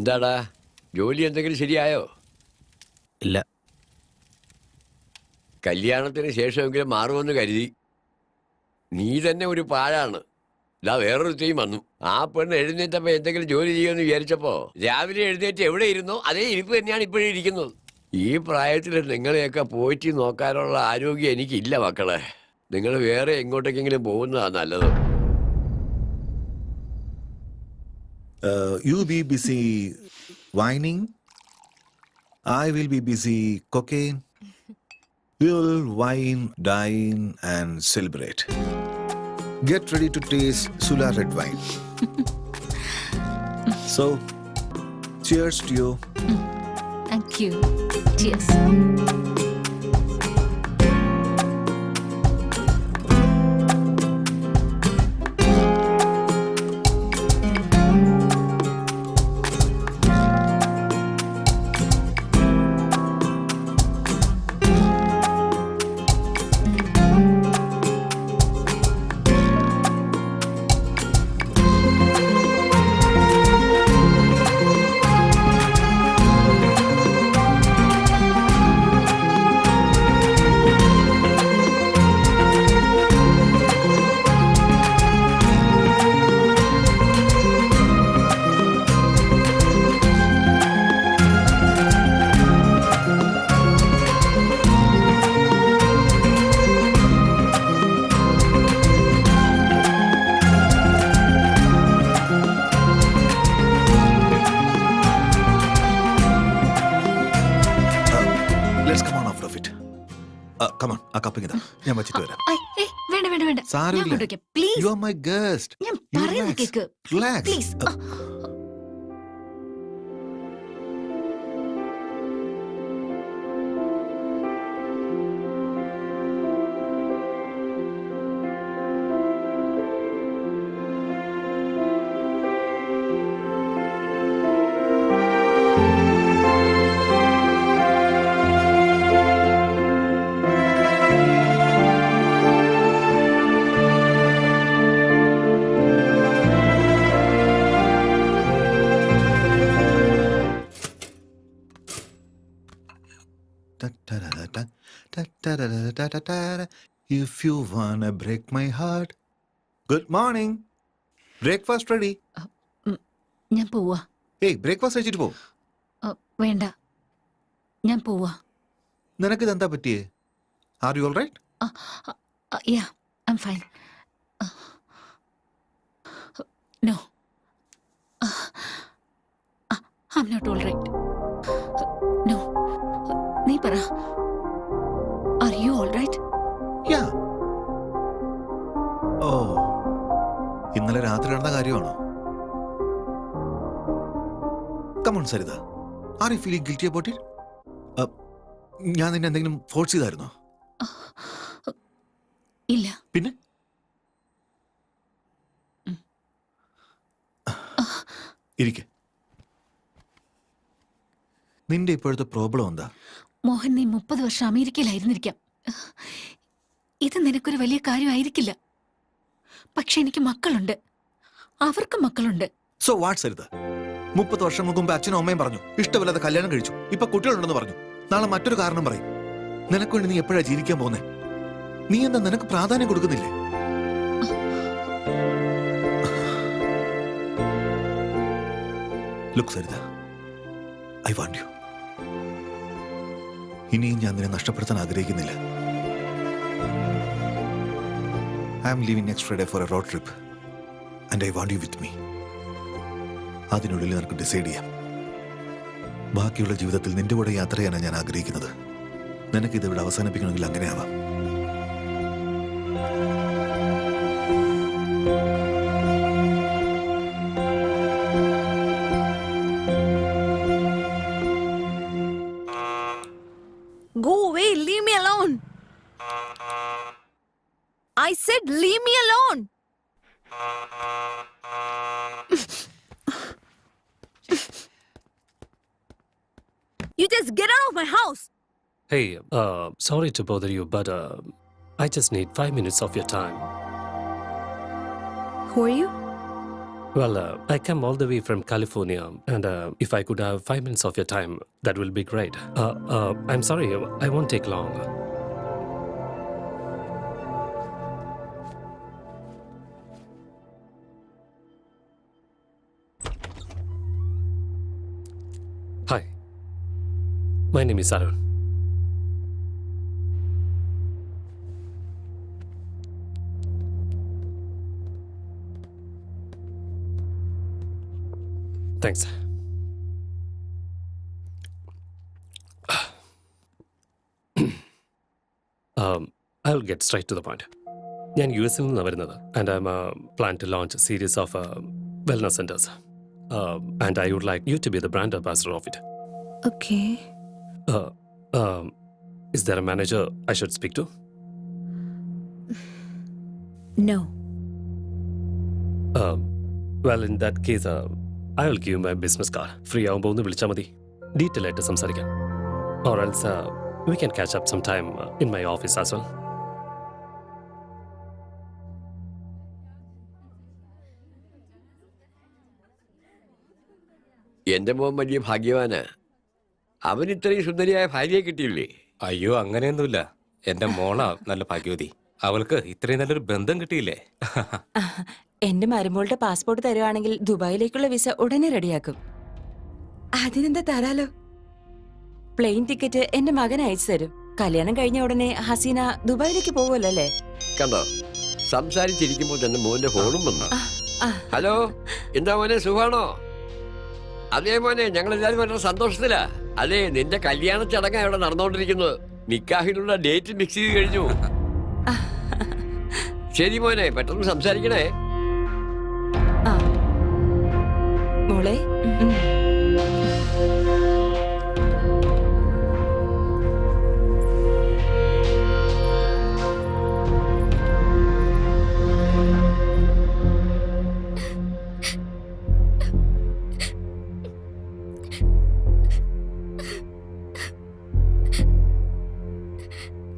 എന്താടാ, ജോലി എന്തെങ്കിലും ശരിയായോ? ഇല്ല. കല്യാണത്തിന് ശേഷമെങ്കിലും മാറുമെന്ന് കരുതി. നീ തന്നെ ഒരു പാഴാണ്. ഇതാ വേറൊരു തീം വന്നു. ആ പെണ്ണ് എഴുന്നേറ്റപ്പോ എന്തെങ്കിലും ജോലി ചെയ്യുമെന്ന് വിചാരിച്ചപ്പോ രാവിലെ എഴുന്നേറ്റ് എവിടെ ഇരുന്നോ അതേ ഇരിപ്പ് തന്നെയാണ് ഇപ്പോഴും ഇരിക്കുന്നത്. ഈ പ്രായത്തിൽ നിങ്ങളെയൊക്കെ പോറ്റി നോക്കാനുള്ള ആരോഗ്യം എനിക്കില്ല മക്കളെ. നിങ്ങൾ വേറെ എങ്ങോട്ടേക്കെങ്കിലും പോകുന്നതാണ് നല്ലത്. You be busy whining. I will be busy cocaine. We will wine, dine, and celebrate. Get ready to taste Sula red wine. So, cheers to you. Thank you. Cheers. Let's come on out of it. Come on, ആ cupping ഇതാ. ഞാൻ വെച്ചിട്ട് വരാം. വേണ്ട വേണ്ട വേണ്ട. സാരമില്ല. Please. You are my guest. ഞാൻ പറയുന്നത് cake. Relax. Please. If you wanna break my heart. Good morning. Breakfast ready. ഞാൻ പോവാ. Hey, breakfast കഴിച്ചിട്ട് പോ. വേണ്ട, ഞാൻ പോവാ. നിനക്ക് ഇതെന്താ പറ്റിയേ? Are you all right? Yeah, I'm fine. No. I'm not all right. No. നീ പറ. Are you all right? Yeah. Oh. ഇന്നലെ രാത്രി നടന്ന കാര്യമാണോ? Come on, Sarita. Are you feeling guilty about it? ഞാൻ നിന്നെ എന്തെങ്കിലും ഫോഴ്സ് ചെയ്തായിരുന്നോ? ഇല്ല. പിന്നെ? ഇരിക്കെ. നിന്റെ ഇപ്പോഴത്തെ പ്രോബ്ലം എന്താ? മോഹൻ, നീ 30 വർഷം അമേരിക്കയിലായിരുന്നിരിക്കാം. ഇത് നിനക്കൊരു വലിയ കാര്യമായിരിക്കില്ല. പക്ഷെ എനിക്ക് മക്കളുണ്ട്, അവർക്ക് മക്കളുണ്ട്. So what Saritha? 30 വർഷങ്ങൾക്ക് മുമ്പ് അച്ഛനും അമ്മയും പറഞ്ഞു ഇഷ്ടമില്ലാതെ കല്യാണം കഴിച്ചു. ഇപ്പൊ കുട്ടികളുണ്ടെന്ന് പറഞ്ഞു. നാളെ മറ്റൊരു കാരണം പറയും. നിനക്ക് വേണ്ടി നീ എപ്പോഴാ ജീവിക്കാൻ പോകുന്നേ? നീ എന്താ നിനക്ക് പ്രാധാന്യം കൊടുക്കുന്നില്ലേ? Look Saritha, I want you. ഇനിയും ഞാൻ നിന്നെ നഷ്ടപ്പെടുത്താൻ ആഗ്രഹിക്കുന്നില്ല. I am leaving next Friday for a road trip and I want you with me. അതിനുള്ളിൽ നിനക്ക് ഡിസൈഡ് ചെയ്യാം. ബാക്കിയുള്ള ജീവിതത്തിൽ നിന്റെ കൂടെ യാത്ര ചെയ്യാനാണ് ഞാൻ ആഗ്രഹിക്കുന്നത്. നിനക്ക് ഇതിവിടെ അവസാനിപ്പിക്കണമെങ്കിൽ അങ്ങനെയാവാം. Go away, leave me alone. I said leave me alone. You just get out of my house. Hey, sorry to bother you, but I just need 5 minutes of your time. Who are you? Well, I come all the way from California, and if I could have 5 minutes of your time, that will be great. I'm sorry, I won't take long. Hi, my name is Arun. Thanks. I'll get straight to the point. ഞാൻ യു എസിൽ നിന്നാണ് വരുന്നത് and I'm plan to launch series of wellness centres and I would like you to be the brand ambassador of it. Okay. Is there a manager I should speak to? No. Well, in that case, I will give you my business card. Free ആവുമ്പോൾ ഒന്ന് വിളിച്ചാൽ മതി. Detail ആയിട്ട് സംസാരിക്കാം. Or else we can catch up sometime in my office as well. എന്റെ മോൻ വലിയ ഭാഗ്യവാനാ. അവന് ഇത്രയും സുന്ദരിയായ ഭാര്യയെ കിട്ടിയില്ലേ? അയ്യോ അങ്ങനെയൊന്നുമില്ല. എന്റെ മോളാ നല്ല ഭാഗ്യവതി. അവൾക്ക് ഇത്രയും നല്ലൊരു ബന്ധം കിട്ടിയില്ലേ? എന്റെ മരുമോളുടെ പാസ്പോർട്ട് തരുവാണെങ്കിൽ ദുബായിലേക്കുള്ള വിസ ഉടനെ റെഡിയാക്കും. അതിനെന്താ തരാലോ. പ്ലെയിൻ ടിക്കറ്റ് എന്റെ മകൻ അയച്ചു തരും. കല്യാണം കഴിഞ്ഞ ഉടനെ ഹസീന ദുബായിലേക്ക് പോവുമല്ലോ അല്ലേ? കണ്ടോ, സംസാരിച്ചിരിക്കുമ്പോൾ തന്നെ മോന്റെ ഫോണും വന്നു. ഹലോ, എന്താ മോനെ, സുഖാണോ? അതേ മോനെ, ഞങ്ങളെല്ലാരും വളരെ സന്തോഷത്തിലാ. അതെ, നിന്റെ കല്യാണ ചടങ്ങാ ഇവിടെ നടന്നുകൊണ്ടിരിക്കുന്നത്. നിക്കാഹിനുള്ള ഡേറ്റ് ഫിക്സ് ചെയ്ത് കഴിഞ്ഞു. ശരി മോനെ, പെട്ടെന്ന് സംസാരിക്കണേ. മോളെ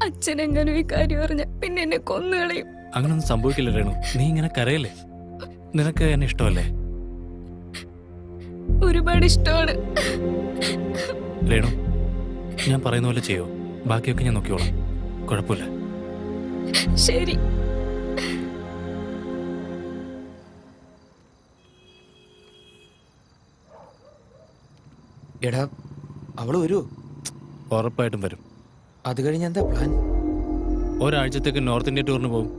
അച്ഛനെങ്ങനും ഈ കാര്യം അറിഞ്ഞ പിന്നെ എന്നെ കൊന്നുകളയും. അങ്ങനൊന്നും സംഭവിക്കില്ല രേണു. നീ ഇങ്ങനെ കരയല്ലേ? നിനക്ക് എന്നെ ഇഷ്ടമല്ലേ? ഒരുപാട് ഇഷ്ടമാണ്. രേണു, ഞാൻ പറയുന്ന പോലെ ചെയ്യോ? ബാക്കിയൊക്കെ ഞാൻ നോക്കിയോളാം. കുഴപ്പമില്ല. ശരി. എടാ, അവള് വരുമോ? ഉറപ്പായിട്ടും വരും. അത് കഴിഞ്ഞ് എന്താ പ്ലാൻ? ഒരാഴ്ചത്തേക്ക് നോർത്ത് ഇന്ത്യ ടൂറിന് പോകും.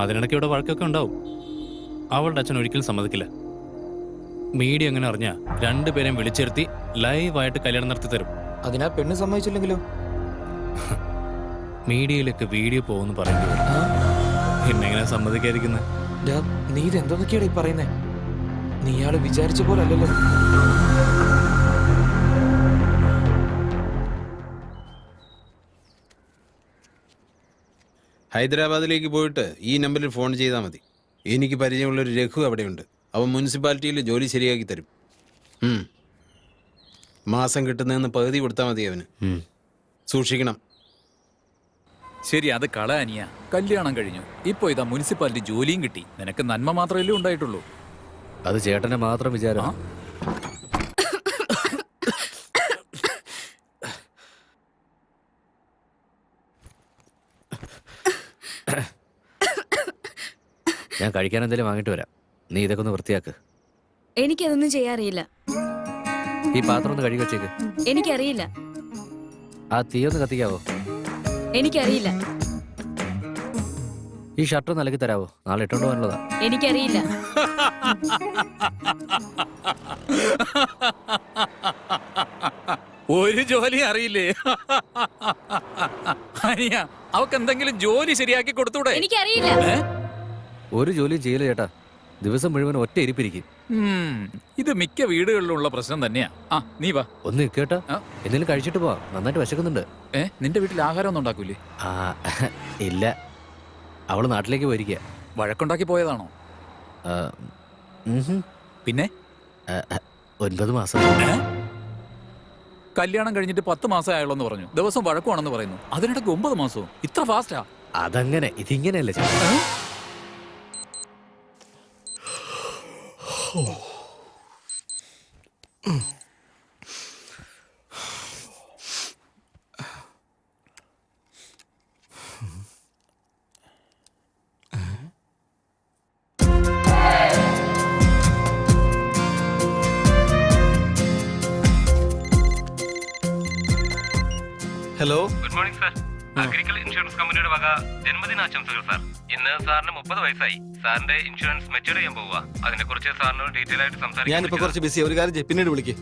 അതിനിടയ്ക്ക് ഇവിടെ വഴക്കൊക്കെ ഉണ്ടാവും. അവളുടെ അച്ഛൻ ഒരിക്കലും സമ്മതിക്കില്ല. മീഡിയ എങ്ങനെ അറിഞ്ഞാ രണ്ടുപേരെയും വിളിച്ചിരുത്തി ലൈവായിട്ട് കല്യാണം നടത്തി തരും. അതിനാ പെണ്ണ് സമ്മതിച്ചില്ലെങ്കിലോ? മീഡിയയിലൊക്കെ വീഡിയോ പോകുമെന്ന് പറയേണ്ടി വരും. എന്നെങ്ങനെ സമ്മതിക്കാതിരിക്കുന്നത്? നീ ഇതെന്തൊക്കെയാടാ ഈ പറയുന്നേ? നീ ഇയാള് വിചാരിച്ച പോലെ അല്ലല്ലോ. ഹൈദരാബാദിലേക്ക് പോയിട്ട് ഈ നമ്പറിൽ ഫോൺ ചെയ്താൽ മതി. എനിക്ക് പരിചയമുള്ളൊരു രഘു അവിടെയുണ്ട്. അവൻ മുനിസിപ്പാലിറ്റിയിൽ ജോലി ശരിയാക്കി തരും. മാസം കിട്ടുന്നതെന്ന് പകുതി കൊടുത്താൽ മതി അവന്. സൂക്ഷിക്കണം. ശരി, അത് കള അനിയ. കല്യാണം കഴിഞ്ഞു, ഇപ്പൊ ഇതാ മുനിസിപ്പാലിറ്റി ജോലിയും കിട്ടി. നിനക്ക് നന്മ മാത്രമല്ലേ ഉണ്ടായിട്ടുള്ളൂ. അത് ചേട്ടന്റെ മാത്രം വിചാരം. ഞാൻ കഴിക്കാൻ എന്തെങ്കിലും വാങ്ങിട്ട് വരാം. നീ ഇതൊക്കെ ഒന്ന് വൃത്തിയാക്ക്. എനിക്കതൊന്നും ചെയ്യാറിയില്ല. ഈ പാത്രം ഒന്ന് കഴുകി വെച്ചേക്ക്. എനിക്കറിയില്ല. ആ തീ ഒന്ന് കത്തിക്കാവോ? എനിക്കറിയില്ല. ഈ ഷർട്ട് ഒന്ന് അലക്കി തരാവോ? നാളെ ഇട്ടോണ്ട് പോകാനുള്ളതാ. എനിക്കറിയില്ല. ഒരു ജോലി അറിയില്ലേ? അനിയ, അവക്ക് എന്തെങ്കിലും ജോലി ശരിയാക്കി കൊടുത്തൂടെ? എനിക്കറിയില്ല. ഒരു ജോലിയും ചെയ്യില്ല ചേട്ടാ. ദിവസം മുഴുവൻ ഒറ്റ ഇരിപ്പിരിക്കും. ഇത് മിക്ക വീടുകളിലുള്ള പ്രശ്നം തന്നെയാ. ആ, നീ വാ. ഒന്ന് കേട്ടാ, എന്തെങ്കിലും കഴിച്ചിട്ട് പോവാ. നന്നായിട്ട് വിശക്കുന്നുണ്ട്. നിന്റെ വീട്ടിൽ ആഹാരം ഒന്നും ഉണ്ടാക്കൂലേ? ആ ഇല്ല, അവള് നാട്ടിലേക്ക് പോയിരിക്കുക. വഴക്കുണ്ടാക്കി പോയതാണോ? പിന്നെ 9 മാസം. കല്യാണം കഴിഞ്ഞിട്ട് 10 മാസം ആയുള്ളൂ പറഞ്ഞു. ദിവസം വഴക്കുവാണെന്ന് പറയുന്നു. അതിനിടയ്ക്ക് 9 മാസവും. ഇത്ര ഫാസ്റ്റാ? അതങ്ങനെ, ഇതിങ്ങനെയല്ലേ ചേട്ടാ. Hello. Good morning sir. Agriculture insurance കമ്പനിയുടെ വക ജന്മദിനാശംസകൾ സാർ. ഇന്ന് സാറിന് 30 വയസ്സായി. സാറിന്റെ ഇൻഷുറൻസ് മെച്ചൂർ ചെയ്യാൻ പോവുക. അതിനെക്കുറിച്ച് സാറിനോട് ഡീറ്റെയിൽ ആയിട്ട് ഞാനിപ്പോ കുറച്ച് ബിസി. ഒരു കാര്യം ചെയ്യ്, പിന്നീട് വിളിക്ക്.